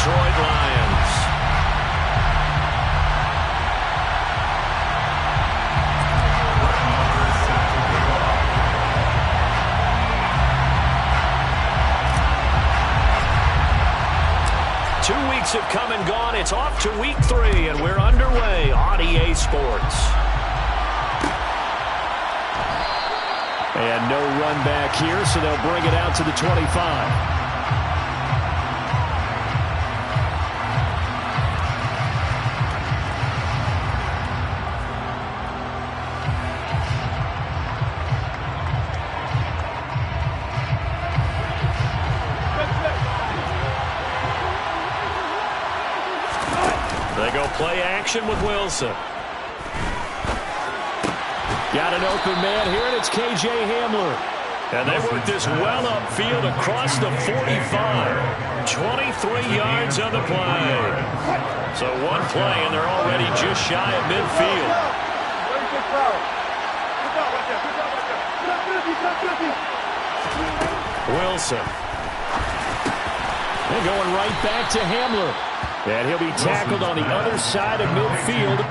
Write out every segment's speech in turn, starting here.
Detroit Lions. Two weeks have come and gone. It's off to week 3, and we're underway on EA Sports. And no run back here, so they'll bring it out to the 25. They go play action with Wilson. Got an open man here, and it's K.J. Hamler. And they work this well upfield across the 45. 23 yards on the play. So one play, and they're already just shy of midfield. Wilson. They're going right back to Hamler. And he'll be tackled on the other side of midfield.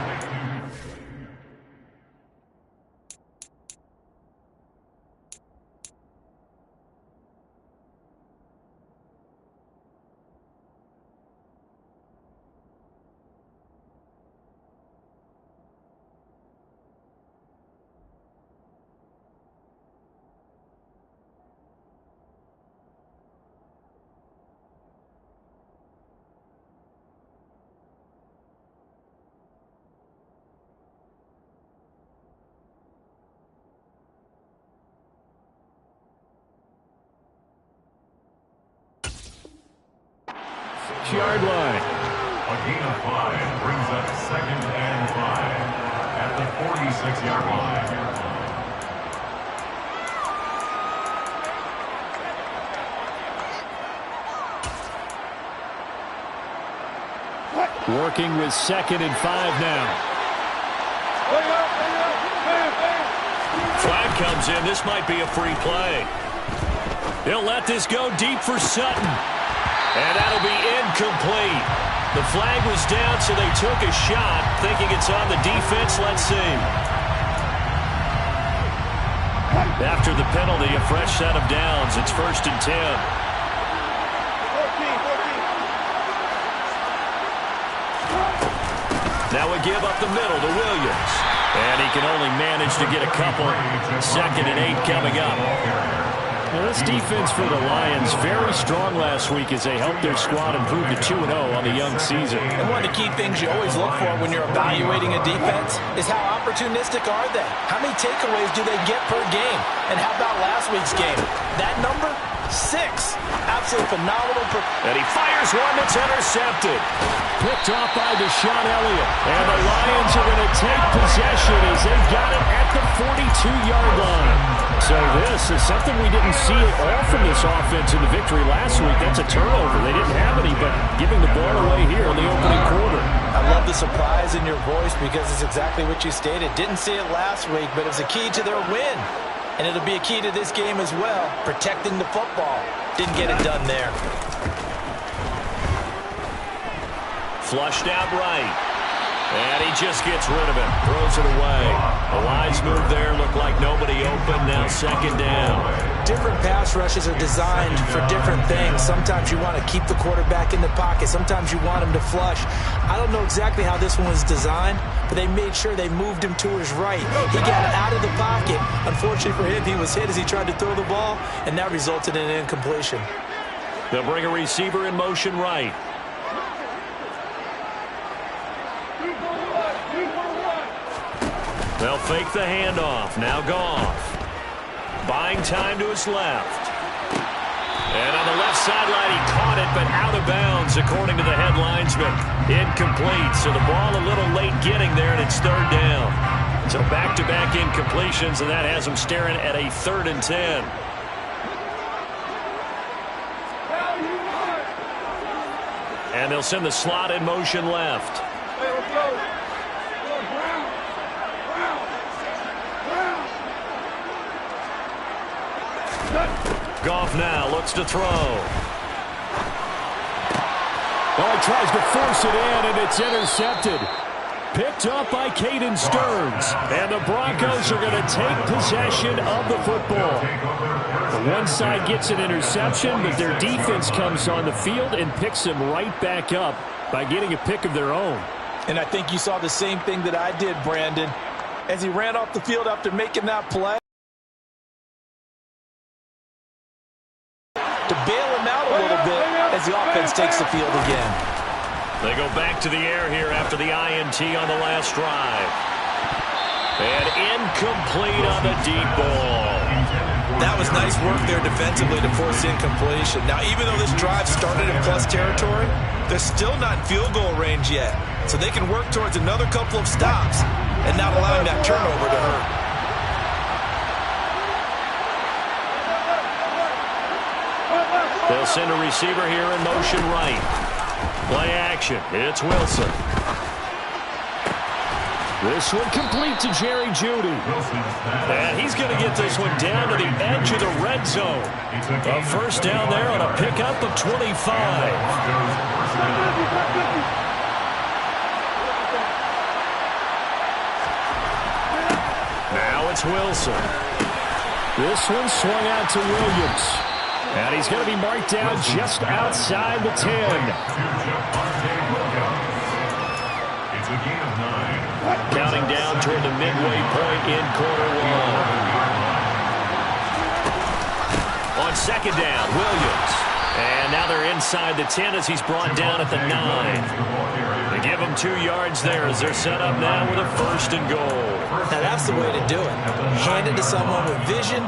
Yard line. A gain of 5 brings up 2nd and 5 at the 46-yard line. Working with 2nd and 5 now. Flag comes in. This might be a free play. He'll let this go deep for Sutton. And that'll be incomplete. The flag was down, so they took a shot, thinking it's on the defense. Let's see. After the penalty, a fresh set of downs. It's 1st and 10. Now we give up the middle to Williams. And he can only manage to get a couple. 2nd and 8 coming up. Well, this defense for the Lions, very strong last week as they helped their squad improve to 2-0 on the young season. And one of the key things you always look for when you're evaluating a defense is how opportunistic are they? How many takeaways do they get per game? And how about last week's game? That number? 6. Absolutely phenomenal. And he fires one that's intercepted. Picked off by Deshaun Elliott. And the Lions are going to take possession as they've got it at the 42-yard line. So this is something we didn't see at all from this offense in the victory last week. That's a turnover. They didn't have any, but giving the ball away here in the opening quarter. I love the surprise in your voice because it's exactly what you stated. Didn't see it last week, but it's a key to their win. And it'll be a key to this game as well, protecting the football. Didn't get it done there. Flushed out right. And he just gets rid of it. Throws it away. A wise move there. Looked like nobody open. Now 2nd down. Different pass rushes are designed for different things. Sometimes you want to keep the quarterback in the pocket. Sometimes you want him to flush. I don't know exactly how this one was designed, but they made sure they moved him to his right. He got out of the pocket. Unfortunately for him, he was hit as he tried to throw the ball, and that resulted in an incompletion. They'll bring a receiver in motion right. They'll fake the handoff. Now Goff. Buying time to his left. And on the left sideline, he caught it, but out of bounds, according to the head linesman. Incomplete. So the ball a little late getting there, and it's 3rd down. So back-to-back incompletions, and that has them staring at a 3rd and 10. And they'll send the slot in motion left. Goff now looks to throw. Oh, tries to force it in, and it's intercepted. Picked up by Caden Stearns. And the Broncos are going to take possession of the football. The one side gets an interception, but their defense comes on the field and picks them right back up by getting a pick of their own. And I think you saw the same thing that I did, Brandon. As he ran off the field after making that play, to bail him out a little bit as the offense takes the field again. They go back to the air here after the INT on the last drive. And incomplete on the deep ball. That was nice work there defensively to force incompletion. Now, even though this drive started in plus territory, they're still not in field goal range yet. So they can work towards another couple of stops and not allowing that turnover to hurt. They'll send a receiver here in motion right. Play action. It's Wilson. This one complete to Jerry Jeudy. And he's going to get this one down to the edge of the red zone. A first down there on a pickup of 25. Now it's Wilson. This one swung out to Williams. And he's going to be marked down just outside the 10. Counting down toward the midway point in quarter one. On second down, Williams. And now they're inside the 10 as he's brought down at the 9. They give him 2 yards there as they're set up now with a first and goal. Now that's the way to do it. Hand it to someone with vision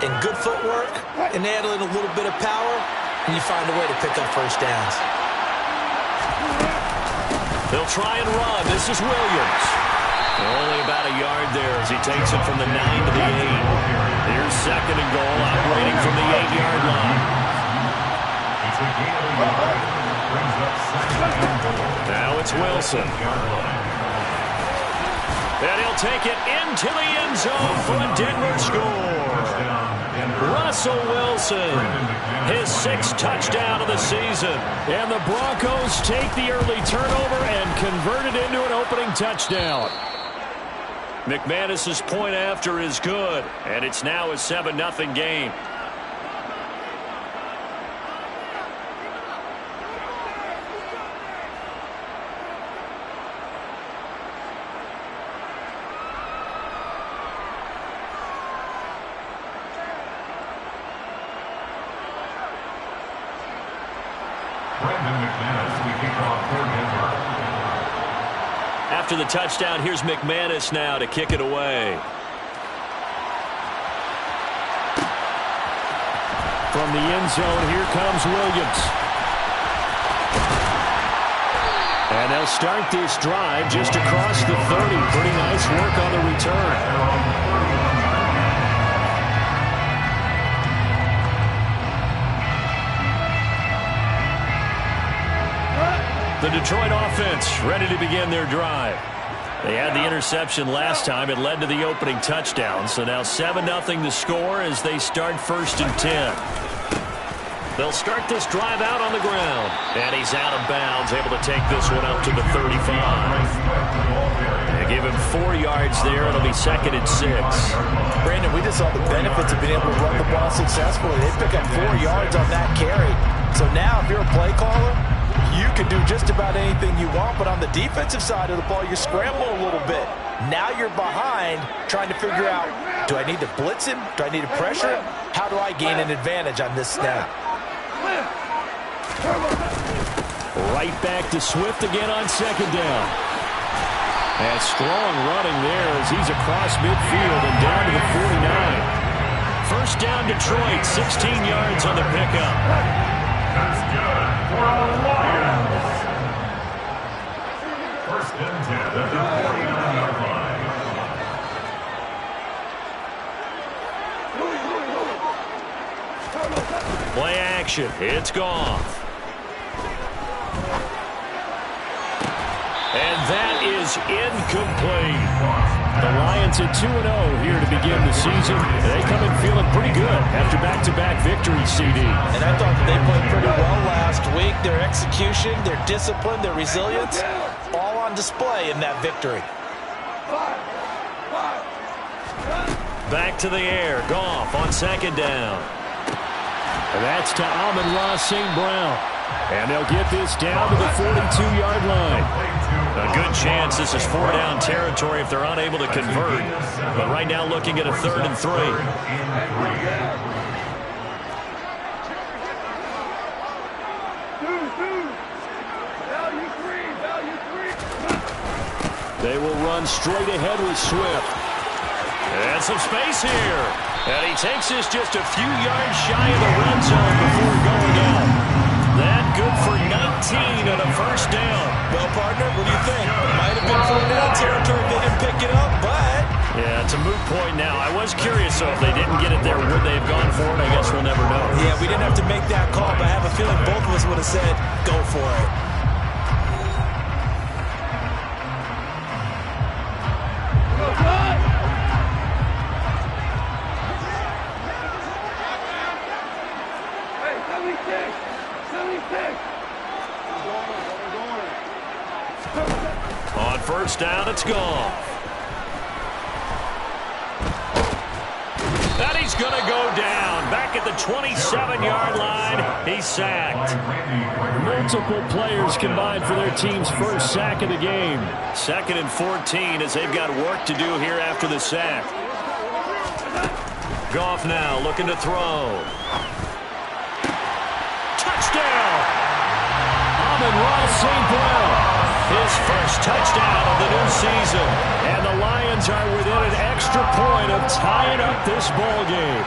and good footwork, and add in a little bit of power, and you find a way to pick up first downs. They'll try and run. This is Williams. Only about a yard there as he takes it from the 9 to the 8. Here's second and goal, operating from the 8-yard line. Now it's Wilson. And he'll take it into the end zone for a Denver score. Russell Wilson, his 6th touchdown of the season. And the Broncos take the early turnover and convert it into an opening touchdown. McManus's point after is good, and it's now a 7-0 game. After the touchdown, here's McManus now to kick it away. From the end zone, here comes Williams. And they'll start this drive just across the 30. Pretty nice work on the return. The Detroit offense ready to begin their drive. They had the interception last time. It led to the opening touchdown. So now 7-0 the score as they start 1st and 10. They'll start this drive out on the ground. And he's out of bounds, able to take this one up to the 35. They give him 4 yards there. It'll be 2nd and 6. Brandon, we just saw the benefits of being able to run the ball successfully. They pick up 4 yards on that carry. So now if you're a play caller, you can do just about anything you want, but on the defensive side of the ball, you scramble a little bit. Now you're behind trying to figure out, do I need to blitz him? Do I need to pressure him? How do I gain an advantage on this snap? Right back to Swift again on second down. And strong running there as he's across midfield and down to the 49. First down Detroit, 16 yards on the pickup. That's good for the Lions. First and 10 at the 49-yard line. Play action. It's Goff. And that is incomplete. The Lions at 2-0 here to begin the season. They come in feeling pretty good after back-to-back victories, CD. And I thought that they played pretty well last week. Their execution, their discipline, their resilience, all on display in that victory. Back to the air. Goff on second down. And that's to Amon-Ra St. Brown. And they'll get this down to the 42-yard line. A good chance this is 4-down territory if they're unable to convert. But right now looking at a 3rd and 3. They will run straight ahead with Swift. And some space here. And he takes this just a few yards shy of the red zone before going out. That good for 19 and a 1st down. Well, partner, what do you think? Might have been 4-down territory if they didn't pick it up, but... Yeah, it's a moot point now. I was curious, though, if they didn't get it there, would they have gone for it? I guess we'll never know. Yeah, we didn't have to make that call, but I have a feeling both of us would have said, go for it. On 1st down, it's gone. And he's going to go down. Back at the 27-yard line. He's sacked. Multiple players combined for their team's first sack of the game. 2nd and 14 as they've got work to do here after the sack. Goff now looking to throw. Touchdown! Amon-Ra St. Brown. His first touchdown of the new season. And the Lions are within an extra point of tying up this ball game.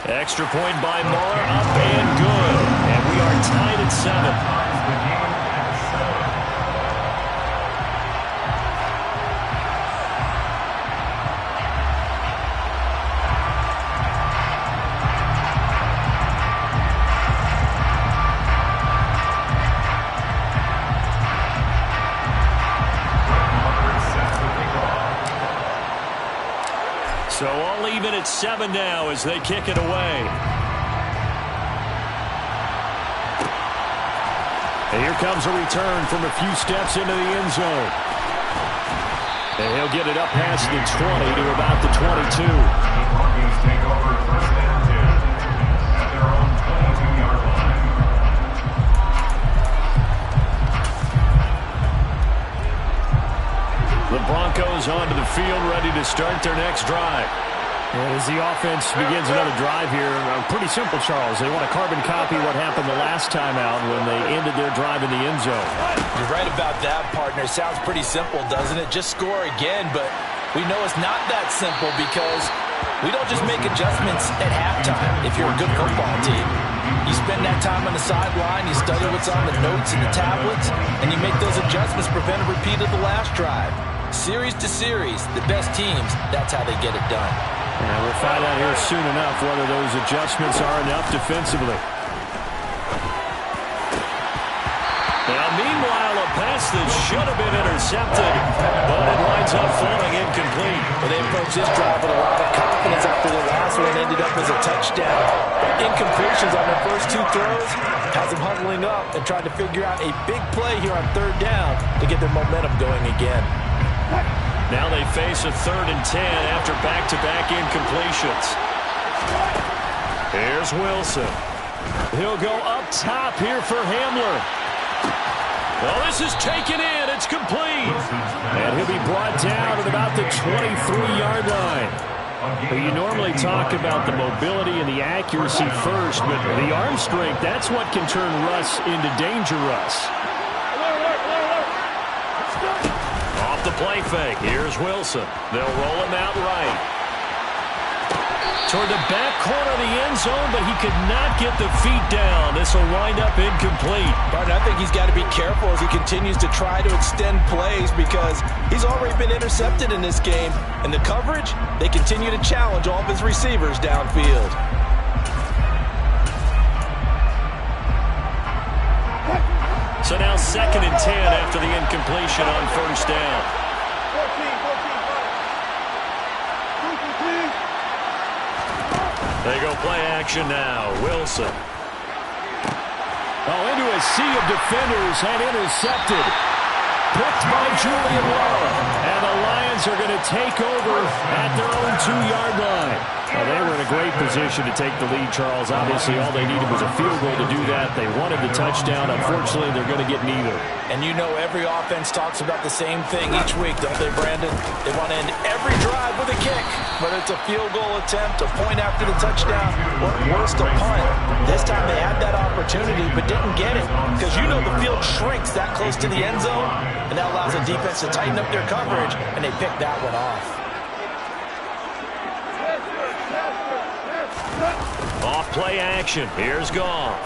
Extra point by Muller, up and good. And we are tied at 7. So all even at 7 now as they kick it away. And here comes a return from a few steps into the end zone. And he'll get it up past the 20 to about the 22. The Broncos take over 1st and 10 at their own 22-yard line. The Broncos onto the field, ready to start their next drive. And as the offense begins another drive here, pretty simple, Charles. They want to carbon copy what happened the last time out when they ended their drive in the end zone. You're right about that, partner. Sounds pretty simple, doesn't it? Just score again, but we know it's not that simple because we don't just make adjustments at halftime if you're a good football team. You spend that time on the sideline, you study what's on the notes and the tablets, and you make those adjustments, prevent a repeat of the last drive. Series to series, the best teams, that's how they get it done. And we'll find out here soon enough whether those adjustments are enough defensively. Now, meanwhile, a pass that should have been intercepted, but it winds up falling incomplete. Well, they approached this drive with a lot of confidence after the last one ended up as a touchdown. But incompletions on their first 2 throws has them huddling up and trying to figure out a big play here on 3rd down to get their momentum going again. Now they face a 3rd and 10 after back-to-back incompletions. Here's Wilson. He'll go up top here for Hamler. Well, this is taken in. It's complete. And he'll be brought down at about the 23-yard line. But you normally talk about the mobility and the accuracy first, but the arm strength, that's what can turn Russ into danger Russ. Off the play fake. Here's Wilson. They'll roll him out right. Toward the back corner of the end zone, but he could not get the feet down. This will wind up incomplete. But I think he's got to be careful as he continues to try to extend plays because he's already been intercepted in this game. And the coverage, they continue to challenge all of his receivers downfield. So now 2nd and 10 after the incompletion on 1st down. They go play action now. Wilson. Oh, into a sea of defenders and intercepted. Picked by Julian Love. And the Lions are going to take over at their own 2-yard line. Well, they were in a great position to take the lead, Charles. Obviously, all they needed was a field goal to do that. They wanted the touchdown. Unfortunately, they're going to get neither. And you know every offense talks about the same thing each week, don't they, Brandon? They want to end every drive with a kick. Whether it's a field goal attempt, a point after the touchdown, or worse, a punt. This time they had that opportunity but didn't get it. Because you know the field shrinks that close to the end zone, and that allows the defense to tighten up their coverage, and they picked that one off. Off play action. Here's Goff.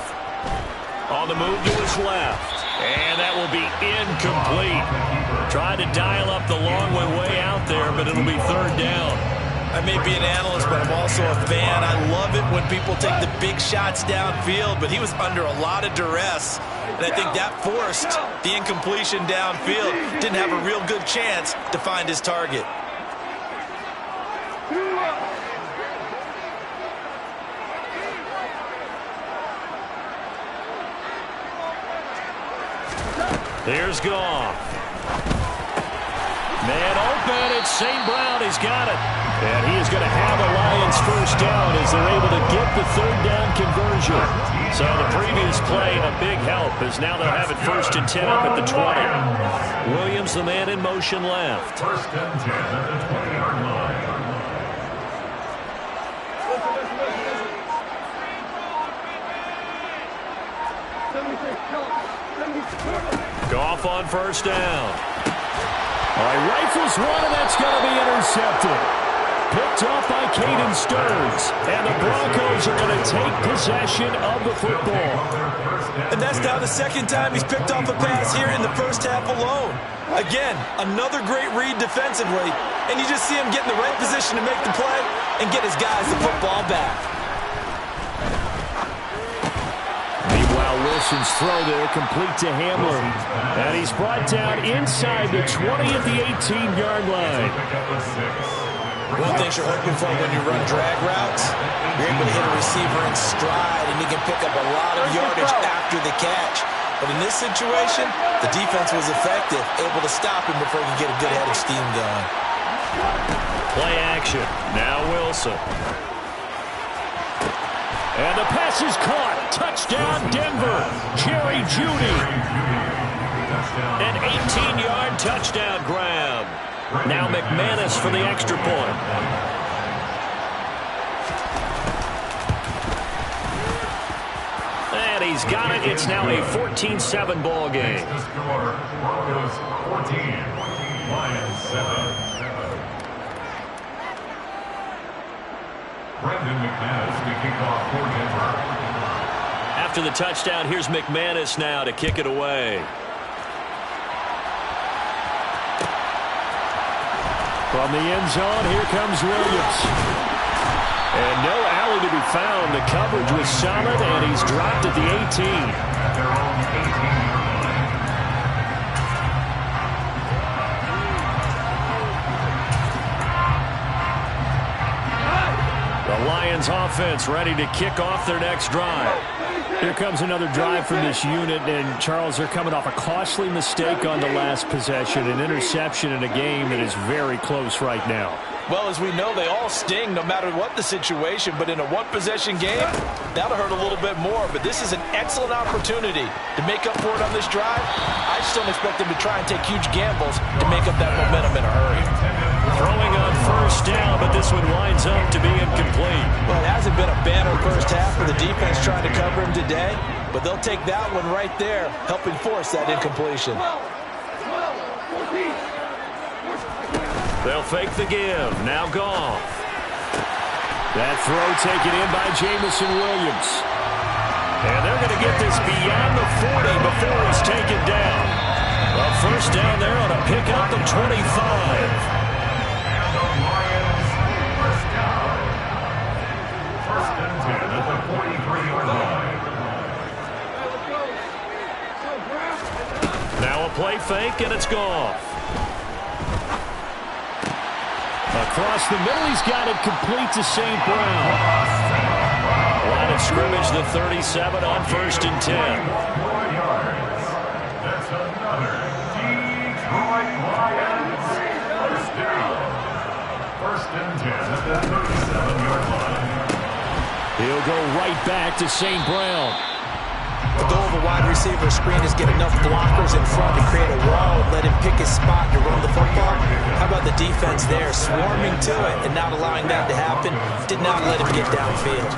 On the move to his left. And that will be incomplete. Trying to dial up the long way out there, but it'll be third down. I may be an analyst, but I'm also a fan. I love it when people take the big shots downfield, but he was under a lot of duress. And I think that forced the incompletion downfield. Didn't have a real good chance to find his target. Here's Goff. Man open, it's St. Brown. He's got it. And he is going to have a Lions first down as they're able to get the third down conversion. So the previous play, a big help, as now they'll have it 1st and 10 up at the 20. Williams, the man in motion left. 1st and 10 at the 20-yard line. Goff on first down. All right, rifles one, and that's going to be intercepted. Picked off by Caden Stearns. And the Broncos are going to take possession of the football. And that's now the second time he's picked off a pass here in the first half alone. Again, another great read defensively. And you just see him get in the right position to make the play and get his guys the football back. Wilson's throw there, complete to Hamler. And he's brought down inside the 20 at the 18-yard line. One thing you're hoping for when you run drag routes, you're able to hit a receiver in stride, and he can pick up a lot of yardage after the catch. But in this situation, the defense was effective, able to stop him before he could get a good head of steam going. Play action. Now Wilson. And the pass is caught. Touchdown, Denver. Jerry Jeudy. An 18-yard touchdown grab. Now McManus for the extra point. And he's got it. It's now a 14-7 ball game. The score, Broncos 14, Lions 7. Brendan McManus to kick off for Denver. After the touchdown, here's McManus now to kick it away. From the end zone, here comes Williams. And no alley to be found. The coverage was solid, and he's dropped at the 18. At their own 18-yard line. The Lions offense ready to kick off their next drive. Here comes another drive from this unit, and Charles, they're coming off a costly mistake on the last possession, an interception in a game that is very close right now. Well, as we know, they all sting no matter what the situation, but in a one-possession game, that'll hurt a little bit more. But this is an excellent opportunity to make up for it on this drive. I just don't expect them to try and take huge gambles to make up that momentum in a hurry. Throwing on first down, but this one winds up to be incomplete. Well, it hasn't been a banner first half for the defense trying to cover him today, but they'll take that one right there, helping force that incompletion. They'll fake the give. Now Goff. That throw taken in by Jamison Williams. And they're going to get this beyond the 40 before he's taken down. A first down there on a pickup of 25. And the Lions first down. 1st and 10 at the 43-yard line. Now a play fake, and it's Goff. Across the middle, he's got it complete to St. Brown. of scrimmage, the 37 on 1st and 10. 4 yards. That's another Detroit Lions first down. 1st and 10 at the 37-yard line. He'll go right back to St. Brown. The goal of a wide receiver screen is get enough blockers in front to create a wall and let him pick his spot to run the football. How about the defense there, swarming to it and not allowing that to happen? Did not let him get downfield.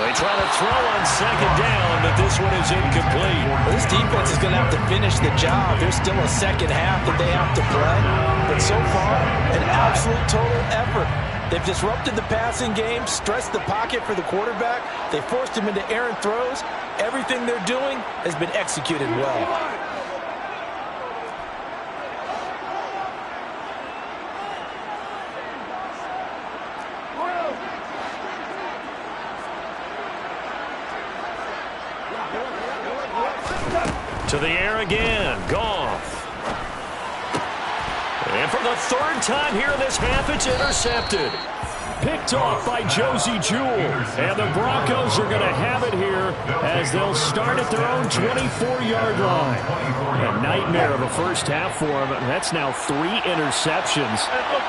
They try to throw on 2nd down, but this one is incomplete. Well, this defense is going to have to finish the job. There's still a second half that they have to play. But so far, an absolute total effort. They've disrupted the passing game, stressed the pocket for the quarterback. They forced him into errant throws. Everything they're doing has been executed well. To the air again, Goff. And for the 3rd time here in this half, it's intercepted. Picked off by Josie Jewell. And the Broncos are going to have it here as they'll start at their own 24-yard line. A nightmare of a first half for him. That's now 3 interceptions.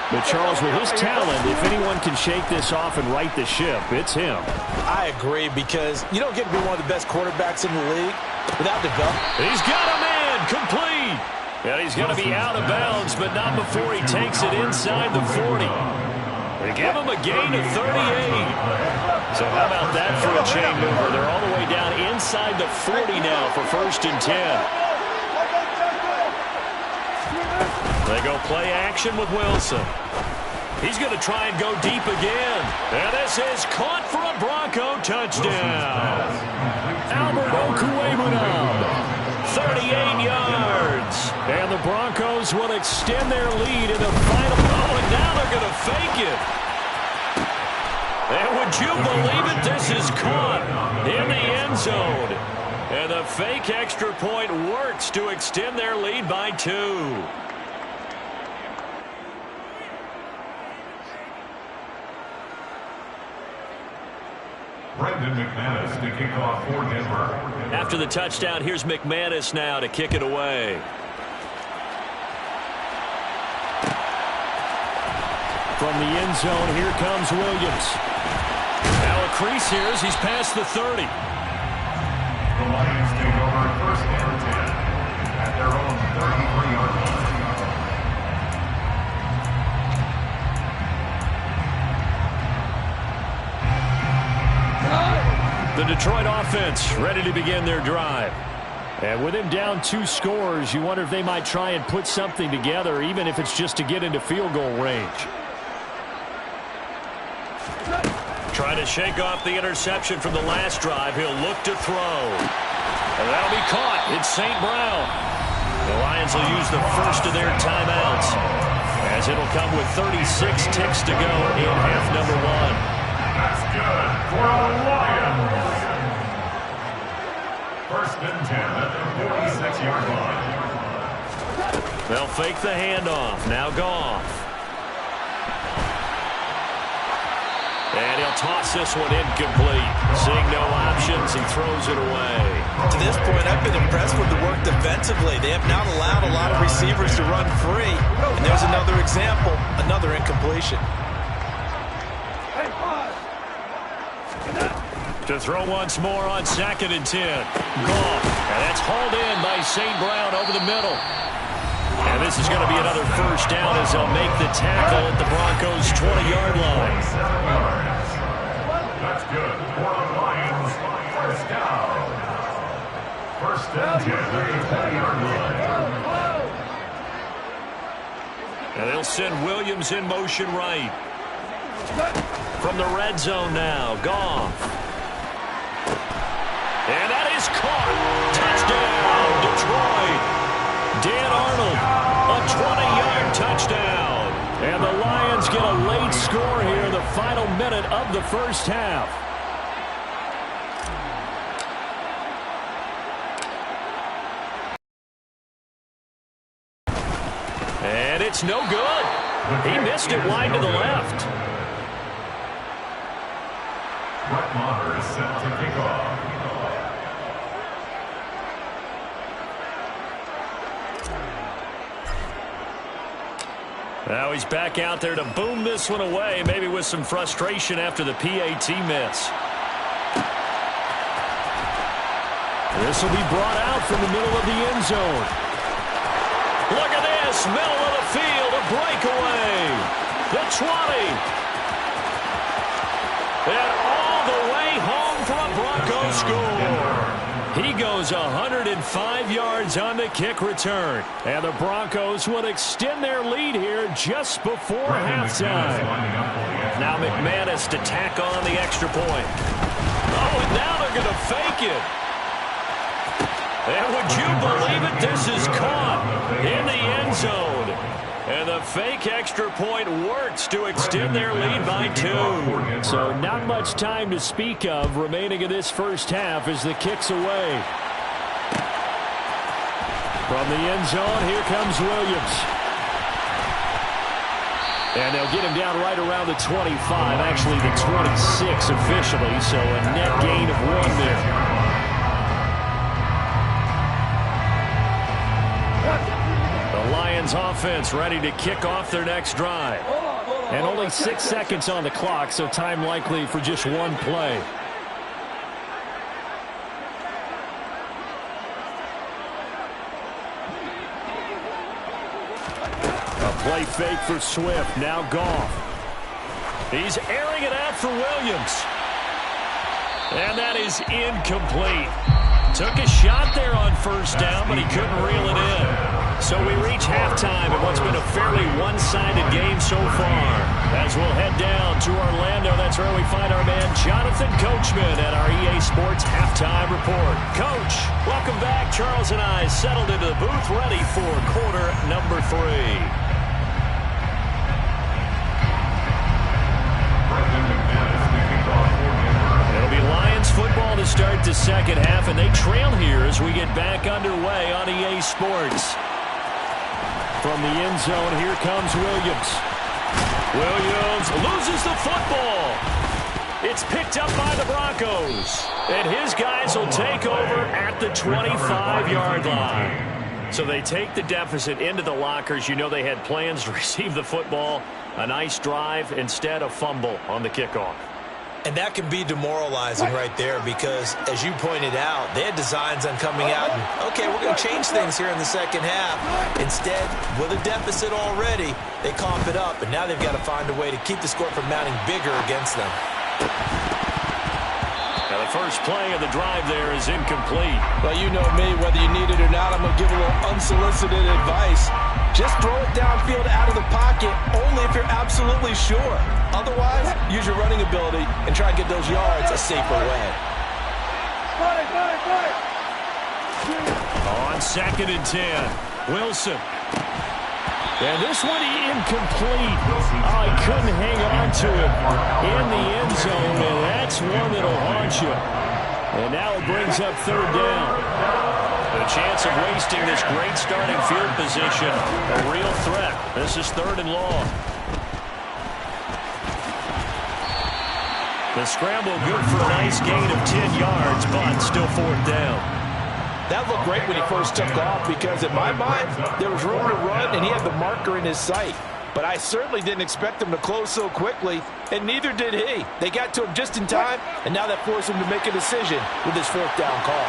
But Charles, with his talent, if anyone can shake this off and right the ship, it's him. I agree, because you don't get to be one of the best quarterbacks in the league without development. He's got a man, complete. And he's going to be out of bounds, but not before he takes it inside the 40. They give him a gain of 38. So how about that for a chain mover? They're all the way down inside the 40 now for 1st and 10. They go play action with Wilson. He's going to try and go deep again. And this is caught for a Bronco touchdown. Albert Okwuegbunam. 38 yards. And the Broncos will extend their lead in the final. Oh, and now they're going to fake it. And would you believe it? This is caught in the end zone. And the fake extra point works to extend their lead by 2. Brendan McManus to kick off for Denver. After the touchdown, here's McManus now to kick it away. From the end zone, here comes Williams. Now a crease here as he's past the 30. The Lions take over 1st and 10 at their own 33-yard line. The Detroit offense ready to begin their drive. And with him down 2 scores, you wonder if they might try and put something together, even if it's just to get into field goal range. Trying to shake off the interception from the last drive. He'll look to throw. And that'll be caught. It's St. Brown. The Lions will use the first of their timeouts, as it'll come with 36 ticks to go in half number 1. That's good for the Lions. 1st and 10 at the 46-yard line. They'll fake the handoff. Now Goff. And he'll toss this one incomplete. Seeing no options, he throws it away. To this point, I've been impressed with the work defensively. They have not allowed a lot of receivers to run free. And there's another example, another incompletion. To throw once more on 2nd and 10. Goff. And that's hauled in by St. Brown over the middle. And this is going to be another first down as they'll make the tackle at the Broncos' 20-yard line. That's good for the Lions. First down. 1st and 10 at the 20-yard line. And they'll send Williams in motion right. From the red zone now, Goff. And that is caught. Touchdown, Detroit. Dan Arnold, a 20-yard touchdown. And the Lions get a late score here in the final minute of the first half. And it's no good. He missed it wide to the left. Brett Maher is set to kick off. Now he's back out there to boom this one away, maybe with some frustration after the PAT miss. This will be brought out from the middle of the end zone. Look at this, middle of the field, a breakaway. The 20. And all the way home for a Broncos score. He goes 105 yards on the kick return. And the Broncos will extend their lead here just before halftime. Now McManus to tack on the extra point. Oh, and now they're going to fake it. And would you believe it? This is caught in the end zone. And the fake extra point works to extend their lead by 2. So not much time to speak of remaining in this first half as the kick's away. From the end zone, here comes Williams. And they'll get him down right around the 25, actually the 26 officially, so a net gain of 1 there. Lions offense ready to kick off their next drive. And only 6 seconds on the clock, so time likely for just 1 play. A play fake for Swift, now Goff. He's airing it out for Williams. And that is incomplete. Took a shot there on first down, but he couldn't reel it in. So we reach halftime in what's been a fairly one-sided game so far. As we'll head down to Orlando, that's where we find our man Jonathan Coachman at our EA Sports Halftime Report. Coach, welcome back. Charles and I settled into the booth ready for quarter number 3. It'll be Lions football to start the second half, and they trail here as we get back underway on EA Sports. From the end zone, here comes Williams. Williams loses the football. It's picked up by the Broncos. And his guys will take over at the 25-yard line. So they take the deficit into the lockers. You know they had plans to receive the football. A nice drive, instead a fumble on the kickoff. And that can be demoralizing right there because, as you pointed out, they had designs on coming out and, okay, we're going to change things here in the second half. Instead, with a deficit already, they cough it up, and now they've got to find a way to keep the score from mounting bigger against them. Now the first play of the drive there is incomplete. Well, you know me, whether you need it or not, I'm going to give a little unsolicited advice. Just throw it downfield out of the pocket only if you're absolutely sure. Otherwise, use your running ability and try and get those yards a safer way. On 2nd and 10, Wilson. And this one incomplete. Oh, he couldn't hang on to it in the end zone, and that's one that'll haunt you. And now it brings up 3rd down. The chance of wasting this great starting field position, a real threat. This is 3rd and long. The scramble good for a nice gain of 10 yards, but still 4th down. That looked great when he first took off because, in my mind, there was room to run and he had the marker in his sight. But I certainly didn't expect him to close so quickly, and neither did he. They got to him just in time, and now that forced him to make a decision with his 4th down call.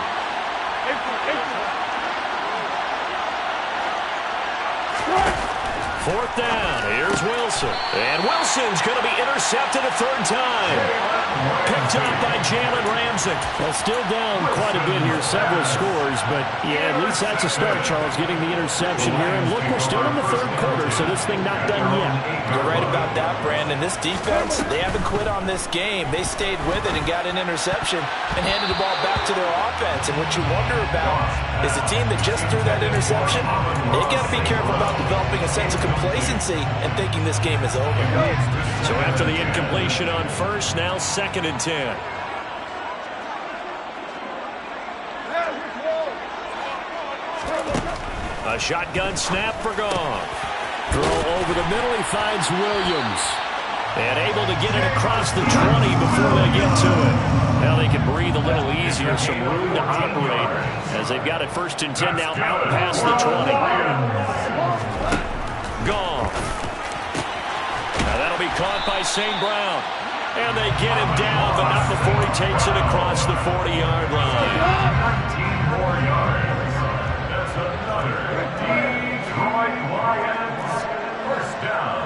4th down. Here's Wilson. And Wilson's going to be intercepted a 3rd time. Picked up by Jalen Ramsey. Well, still down quite a bit here, several scores, but yeah, at least that's a start, Charles, getting the interception here. And look, we're still in the 3rd quarter, so this thing not done yet. You're right about that, Brandon. This defense, they haven't quit on this game. They stayed with it and got an interception and handed the ball back to their offense. And what you wonder about is the team that just threw that interception, they got to be careful about developing a sense of complacency and thinking this game is over. So after the incompletion on first, now 2nd and 10. A shotgun snap for Goff. Throw over the middle, he finds Williams. And able to get it across the 20 before they get to it. Now they can breathe a little easier, some room to operate as they've got it 1st and 10 now out past the 20. Gone. Now that'll be caught by St. Brown. And they get him down, but not before he takes it across the 40-yard line. 19 more yards. That's another Detroit Lions first down.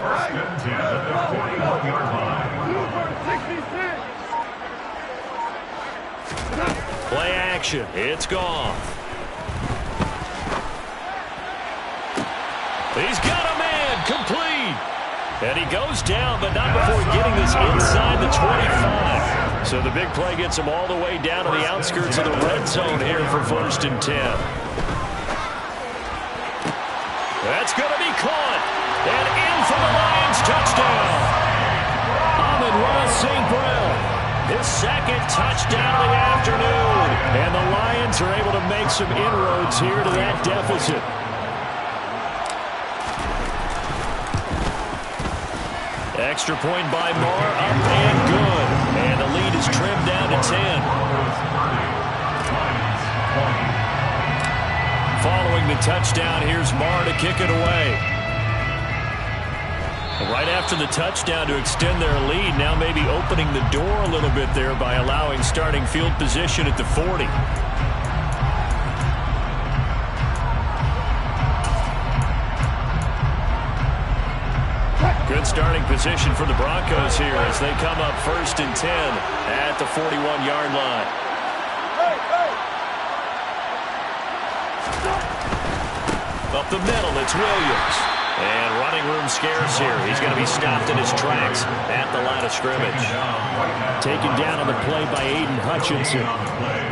1st and 10 at the 41-yard line. Play action. It's gone. He's got a man. Complete. And he goes down, but not before getting this inside the 25. So the big play gets him all the way down to the outskirts of the red zone here for 1st and 10. That's going to be caught. And in for the Lions touchdown. Amon-Ra St. Brown. His 2nd touchdown of the afternoon. And the Lions are able to make some inroads here to that deficit. Extra point by Marr, up and good. And the lead is trimmed down to 10. Following the touchdown, here's Marr to kick it away. Right after the touchdown to extend their lead, now maybe opening the door a little bit there by allowing starting field position at the 40. Good starting position for the Broncos here as they come up 1st and 10 at the 41-yard line. Up the middle, it's Williams. And running room scarce here. He's going to be stopped in his tracks at the line of scrimmage. Taken down on the play by Aiden Hutchinson.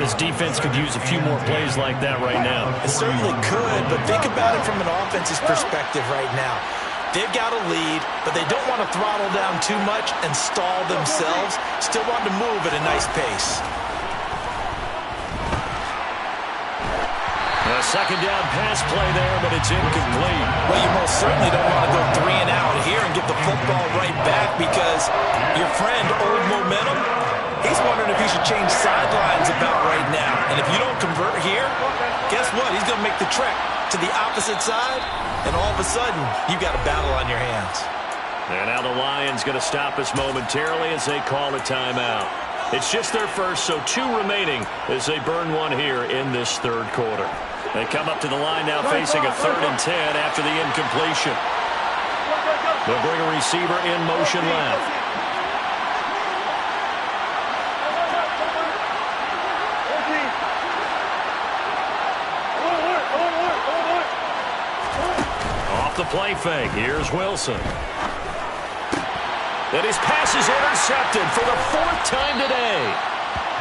This defense could use a few more plays like that right now. It certainly could, but think about it from an offense's perspective right now. They've got a lead, but they don't want to throttle down too much and stall themselves. Still want to move at a nice pace. A 2nd down pass play there, but it's incomplete. Well, you most certainly don't want to go 3 and out here and get the football right back because your friend, Old Momentum, he's wondering if he should change sidelines about right now. And if you don't convert here, guess what? He's going to make the trek to the opposite side, and all of a sudden, you've got a battle on your hands. And now the Lions going to stop us momentarily as they call a timeout. It's just their first, so 2 remaining as they burn one here in this 3rd quarter. They come up to the line now facing a 3rd and 10 after the incompletion. They'll bring a receiver in motion left. Off the play fake, here's Wilson. And his pass is intercepted for the 4th time today.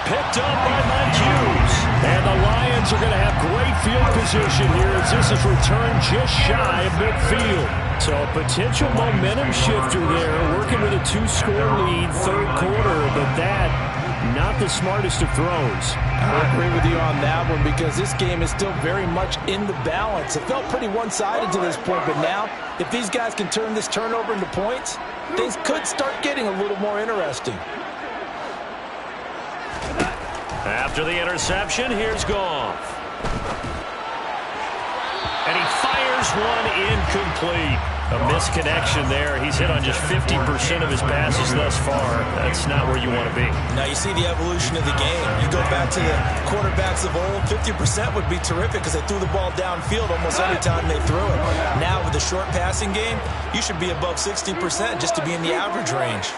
Picked up by Mike Hughes. And the Lions are going to have great field position here as this is returned just shy of midfield. So a potential momentum shifter there, working with a 2-score lead, 3rd quarter, but that, not the smartest of throws. I agree with you on that one because this game is still very much in the balance. It felt pretty one-sided to this point, but now, if these guys can turn this turnover into points, things could start getting a little more interesting. After the interception, here's Goff. And he fires one incomplete. A misconnection there. He's hit on just 50% of his passes thus far. That's not where you want to be. Now you see the evolution of the game. You go back to the quarterbacks of old, 50% would be terrific because they threw the ball downfield almost every time they threw it. Now with the short passing game, you should be above 60% just to be in the average range.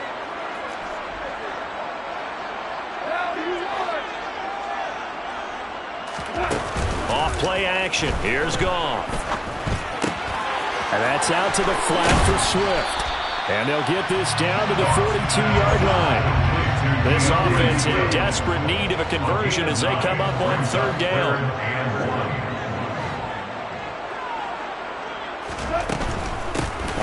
Off play action. Here's Goff. And that's out to the flat for Swift. And they'll get this down to the 42-yard line. This offense in desperate need of a conversion as they come up on 3rd down.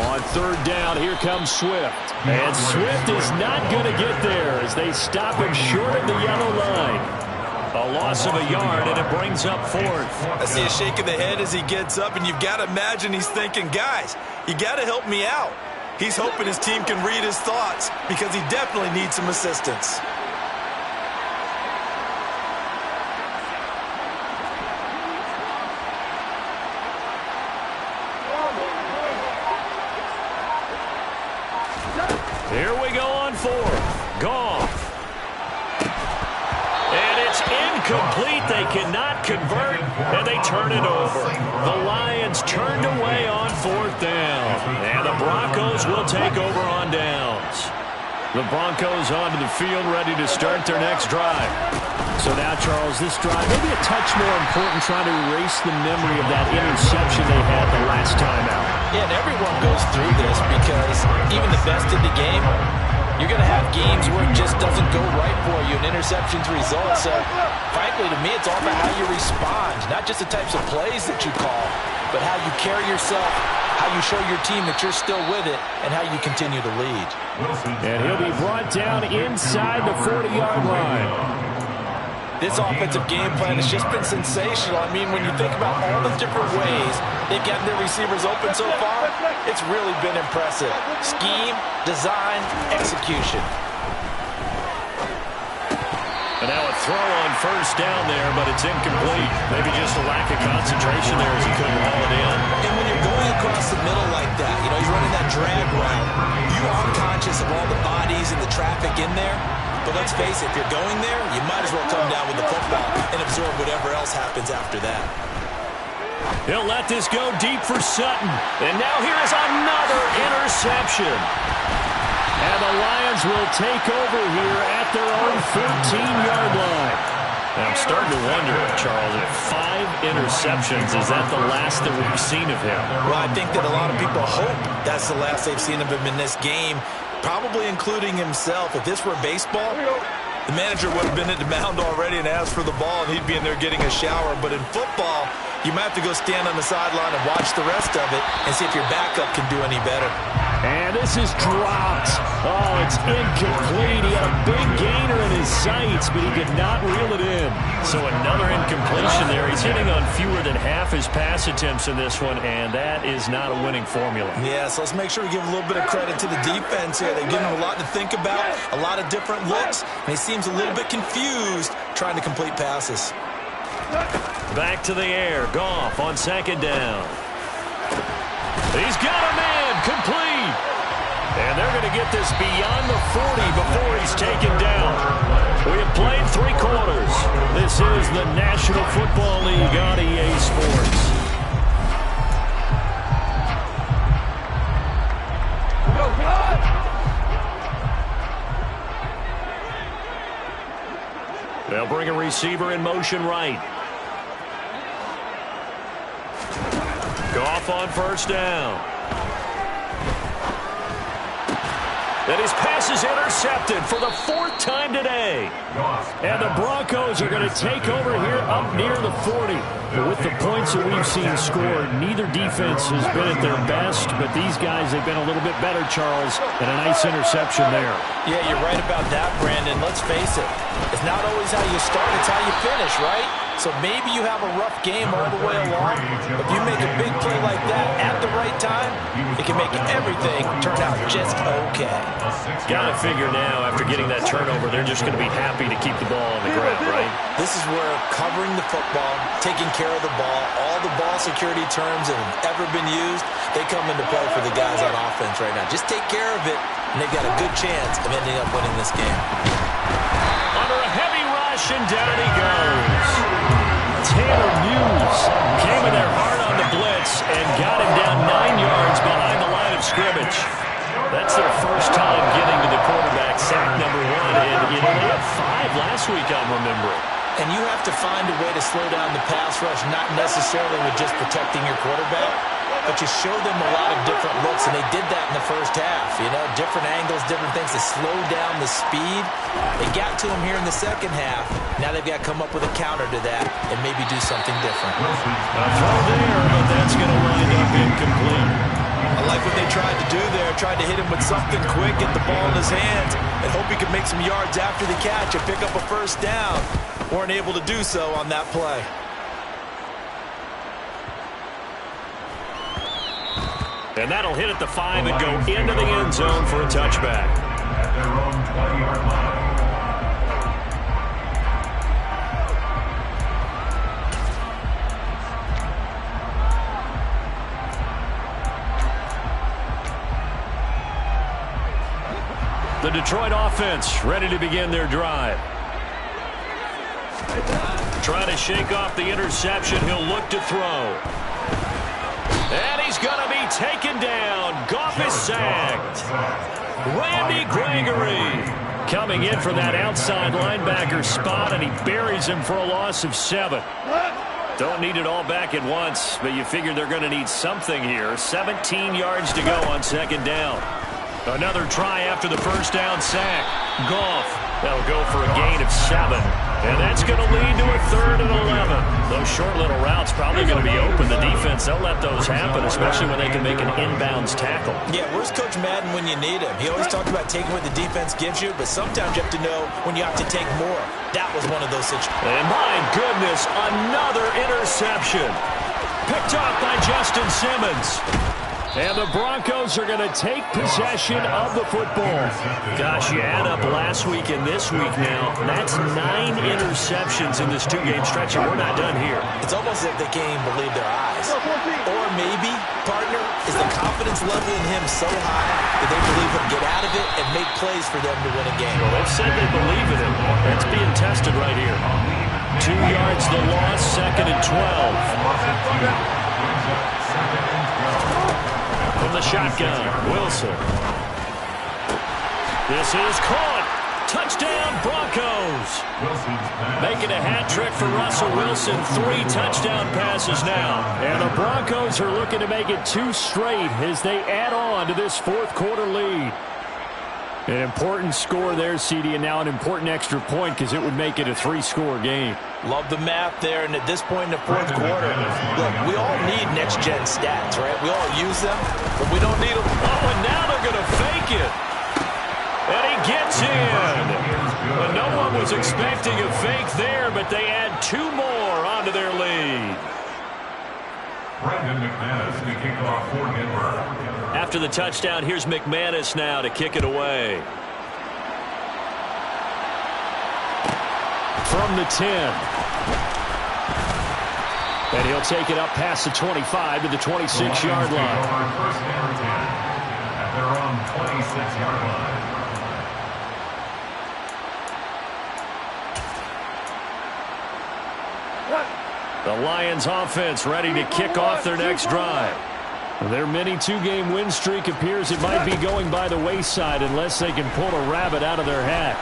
On 3rd down, here comes Swift. And Swift is not going to get there as they stop him short of the yellow line. A loss of a yard, and it brings up 4th. I see a shake of the head as he gets up, and you've got to imagine he's thinking, guys, you got to help me out. He's hoping his team can read his thoughts because he definitely needs some assistance. Here we go on fourth. Goff. And it's incomplete. They cannot convert, and they turn it over. The Lions turned away on fourth down, and the Broncos will take over on downs. The Broncos onto the field, ready to start their next drive. So now, Charles, this drive maybe a touch more important, trying to erase the memory of that interception they had the last time out. Yeah, and everyone goes through this because even the best in the game, you're going to have games where it just doesn't go right for you, and interceptions result. So, frankly, to me, it's all about how you respond, not just the types of plays that you call, but how you carry yourself, how you show your team that you're still with it, and how you continue to lead. And he'll be brought down inside the 40-yard line. This offensive game plan has just been sensational. I mean, when you think about all the different ways they've gotten their receivers open so far, it's really been impressive. Scheme, design, execution. And now a throw on first down there, but it's incomplete. Maybe just a lack of concentration there as he couldn't haul it in. And when you're going across the middle like that, you know, you're running that drag route, you are conscious of all the bodies and the traffic in there. But let's face it, if you're going there, you might as well come down with the football and absorb whatever else happens after that. He'll let this go deep for Sutton. And now here is another interception. And the Lions will take over here at their own 13-yard line. Now I'm starting to wonder, Charles, if 5 interceptions, is that the last that we've seen of him? Well, I think that a lot of people hope that's the last they've seen of him in this game, probably including himself. If this were baseball, the manager would have been at the mound already and asked for the ball, and he'd be in there getting a shower. But in football, you might have to go stand on the sideline and watch the rest of it and see if your backup can do any better. And this is dropped. Oh, it's incomplete. He had a big gainer in his sights, but he could not reel it in. So another incompletion there. He's hitting on fewer than half his pass attempts in this one, and that is not a winning formula. Yeah, so let's make sure we give a little bit of credit to the defense here. They've given him a lot to think about, a lot of different looks, and he seems a little bit confused trying to complete passes. Back to the air. Goff on second down. He's got a man complete. And they're going to get this beyond the 40 before he's taken down. We have played 3 quarters. This is the National Football League on EA Sports. They'll bring a receiver in motion right. Goff on first down. And his pass is intercepted for the 4th time today. And the Broncos are going to take over here up near the 40. But with the points that we've seen scored, neither defense has been at their best, but these guys have been a little bit better, Charles, and a nice interception there. Yeah, you're right about that, Brandon. Let's face it. It's not always how you start, it's how you finish, right? So maybe you have a rough game all the way along, but if you make a big play like that at the right time, it can make everything turn out just okay. Got to figure now, after getting that turnover, they're just going to be happy to keep the ball on the ground, right? This is where covering the football, taking care of the ball, all the ball security terms that have ever been used, they come into play for the guys on offense right now. Just take care of it, and they've got a good chance of ending up winning this game. Under a heavy rush, and down he goes. Taylor Muse came in there hard on the blitz and got him down 9 yards behind the line of scrimmage. That's their first time getting to the quarterback, sack number 1, and you know, they had 5 last week, I'm remembering. And you have to find a way to slow down the pass rush, not necessarily with just protecting your quarterback, but you show them a lot of different looks, and they did that in the first half. You know, different angles, different things to slow down the speed. They got to him here in the second half. Now they've got to come up with a counter to that and maybe do something different. A throw there, but that's going to wind up incomplete. I like what they tried to do there, tried to hit him with something quick, get the ball in his hands, and hope he could make some yards after the catch and pick up a first down. Weren't able to do so on that play. And that'll hit at the 5 and go into the end zone for a touchback. At their own 20-yard line. The Detroit offense ready to begin their drive. Trying to shake off the interception. He'll look to throw. And he's going to be taken down. Goff is sacked. Randy Gregory coming in for that outside linebacker spot, and he buries him for a loss of 7. Don't need it all back at once, but you figure they're going to need something here. 17 yards to go on second down. Another try after the first down sack. Goff, that'll go for a gain of 7. And that's going to lead to a 3rd and 11. Those short little routes probably going to be open. The defense, they'll let those happen, especially when they can make an inbounds tackle. Yeah, where's Coach Madden when you need him? He always talks about taking what the defense gives you, but sometimes you have to know when you have to take more. That was one of those situations. And my goodness, another interception. Picked off by Justin Simmons. And the Broncos are going to take possession of the football. Gosh, you add up last week and this week now. That's 9 interceptions in this 2-game stretch, and we're not done here. It's almost as if they can't even believe their eyes. Or maybe, partner, is the confidence level in him so high that they believe he'll get out of it and make plays for them to win a game. Well, they've said they believe in him. That's being tested right here. 2 yards the loss, 2nd and 12. From the shotgun, Wilson. This is caught. Touchdown, Broncos. Making a hat trick for Russell Wilson. 3 touchdown passes now. And the Broncos are looking to make it 2 straight as they add on to this 4th quarter lead. An important score there, CD, and now an important extra point because it would make it a 3-score game. Love the math there, and at this point in the 4th quarter, look, we all need next-gen stats, right? We all use them, but we don't need them. Oh, and now they're going to fake it. And he gets in. But no one was expecting a fake there, but they add 2 more onto their lead. Brandon McManus to kick off for Denver. After the touchdown, here's McManus now to kick it away. From the 10. And he'll take it up past the 25 to the 26-yard line. First down 10 at their own 26-yard line. The Lions offense ready to kick off their next drive. Their mini 2-game win streak appears it might be going by the wayside unless they can pull a rabbit out of their hat.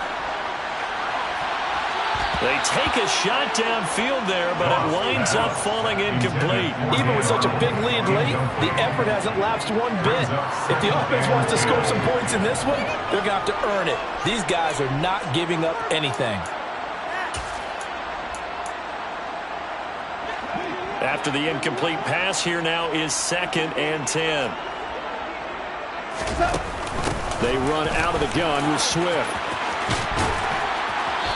They take a shot downfield there, but it winds up falling incomplete. Even with such a big lead late, the effort hasn't lapsed one bit. If the offense wants to score some points in this one, they're going to have to earn it. These guys are not giving up anything. After the incomplete pass, here now is 2nd and 10. They run out of the gun with Swift.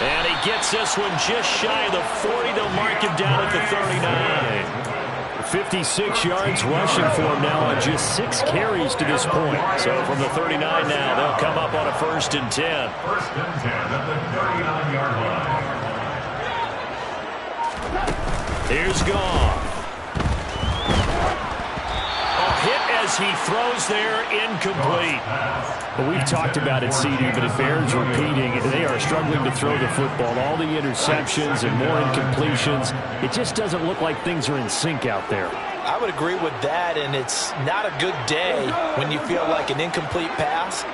And he gets this one just shy of the 40. They'll mark him down at the 39. 56 yards rushing for him now on just 6 carries to this point. So from the 39 now, they'll come up on a 1st and 10. 1st and 10 at the 39-yard line. Here's Goff. A hit as he throws there, incomplete. Well, we've talked about it, CD, but it bears repeating. They are struggling to throw the football. All the interceptions and more incompletions. It just doesn't look like things are in sync out there. I would agree with that, and it's not a good day when you feel like an incomplete pass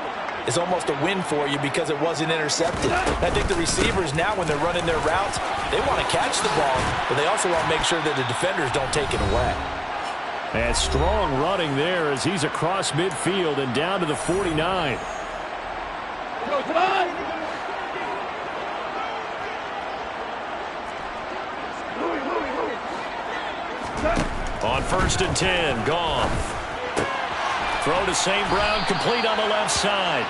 is almost a win for you because it wasn't intercepted. I think the receivers now, when they're running their routes, they want to catch the ball, but they also want to make sure that the defenders don't take it away. And strong running there as he's across midfield and down to the 49. On 1st and 10, Goff. Throw to St. Brown, complete on the left side.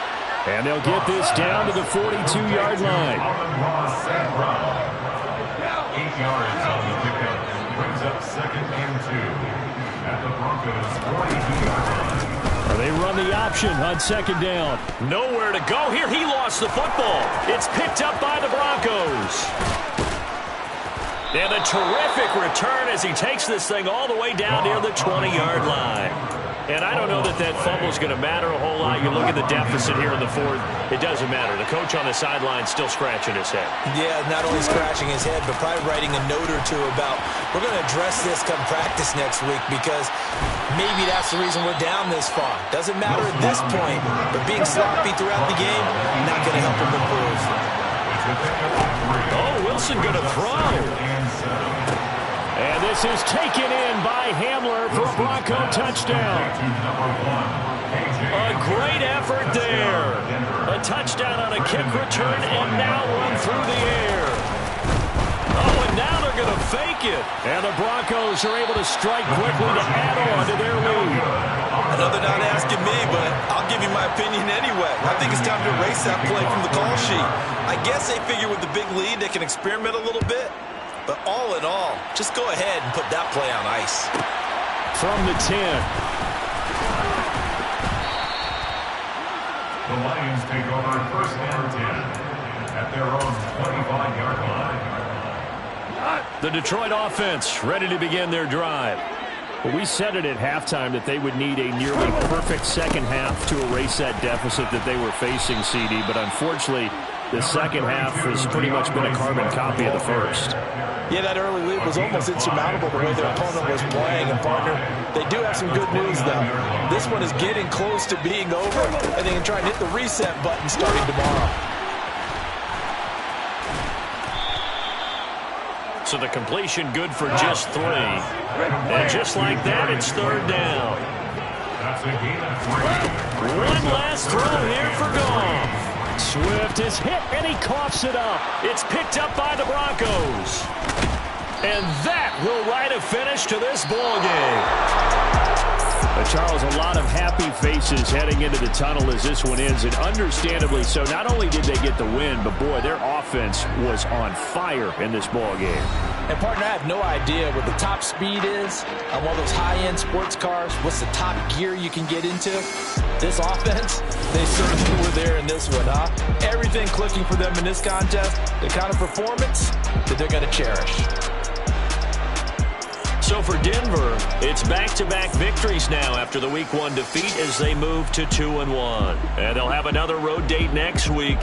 And they'll get this down to the 42-yard line. 8 yards on the pickup. Brings up 2nd and 2 at the Broncos' 42-yard line. They run the option on second down. Nowhere to go here. He lost the football. It's picked up by the Broncos. And a terrific return as he takes this thing all the way down near the 20-yard line. And I don't know that that fumble is going to matter a whole lot. You look at the deficit here in the fourth, it doesn't matter. The coach on the sideline still scratching his head. Yeah, not only scratching his head, but probably writing a note or two about, we're going to address this come practice next week because maybe that's the reason we're down this far. Doesn't matter at this point, but being sloppy throughout the game, not going to help him improve. Oh, Wilson going to throw. And this is taken in by Hamler for a Bronco touchdown. A great effort there. A touchdown on a kick return and now run through the air. Oh, and now they're going to fake it. And the Broncos are able to strike quickly to add on to their lead. I know they're not asking me, but I'll give you my opinion anyway. I think it's time to erase that play from the call sheet. I guess they figure with the big lead they can experiment a little bit. But all in all, just go ahead and put that play on ice. From the 10. The Lions take over first and 10 at their own 25-yard line. The Detroit offense ready to begin their drive. Well, we said it at halftime that they would need a nearly perfect second half to erase that deficit that they were facing, CD. But unfortunately, the second half has pretty much been a carbon copy of the first. Yeah, that early lead was almost insurmountable the way their opponent was playing. And, partner, they do have some good news, though. This one is getting close to being over, and they can try and hit the reset button starting tomorrow. So the completion good for just 3. And just like that, it's third down. One last throw here for Goff. Swift is hit, and he coughs it up. It's picked up by the Broncos. And that will write a finish to this ball game. Charles, a lot of happy faces heading into the tunnel as this one ends, and understandably so. Not only did they get the win, but, boy, their offense was on fire in this ball game. And, partner, I have no idea what the top speed is on one of those high-end sports cars. What's the top gear you can get into? This offense, they certainly were there in this one, huh? Everything clicking for them in this contest, the kind of performance that they're going to cherish. So for Denver, it's back-to-back victories now after the Week 1 defeat as they move to 2-1. And they'll have another road date next week.